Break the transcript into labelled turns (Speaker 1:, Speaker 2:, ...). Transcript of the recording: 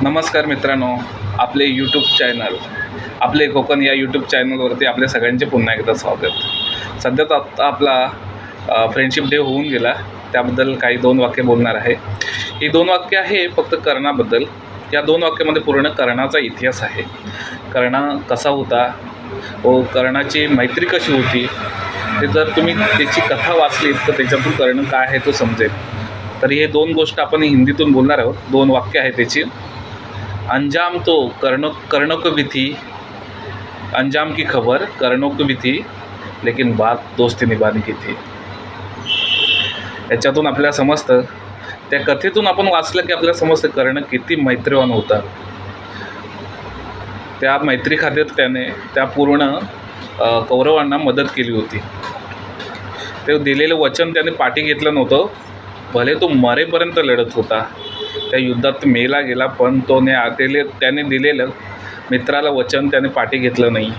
Speaker 1: नमस्कार मित्रांनो, आपले यूट्यूब चॅनल आपले कोकण या यूट्यूब चॅनलवरती आपल्या सगळ्यांचे पुन्हा एकदा स्वागत। सध्याच आता आपला फ्रेंडशिप डे होऊन गेला, त्याबद्दल काही 2 वाक्य बोलणार आहे। ही 2 वाक्य आहे फक्त कर्णाबद्दल। या 2 वाक्यामध्ये पूर्ण कर्णाचा इतिहास आहे। कर्ण कसा होता व कर्णाची मैत्री कशी होती, ते जर तुम्ही त्याची कथा वाचली तर त्याच्यातून कर्ण काय आहे तो समजेल। तर हे 2 गोष्ट आपण हिंदीतून बोलणार आहोत। 2 वाक्य आहे त्याची। अंजाम तो कर्णों को भी थी, अंजाम की खबर कर्णों को भी थी, लेकिन बात दोस्ती निभाने की थी। याच्यातून आपल्याला समजतं, त्या कथेतून आपण वाचलं की आपल्याला समजतं कर्ण किती मैत्रीवान होता। त्या मैत्री खातीर त्याने त्या पूर्ण कौरवांना मदत केली होती। ते दिलेलं वचन त्याने पाठी घेतलं नव्हतं, भले तो मरेपर्यंत लढत होता। त्या युद्धात मेला गेला, पण त्याने दिलेलं मित्राला वचन त्याने पाठी घेतलं नाही।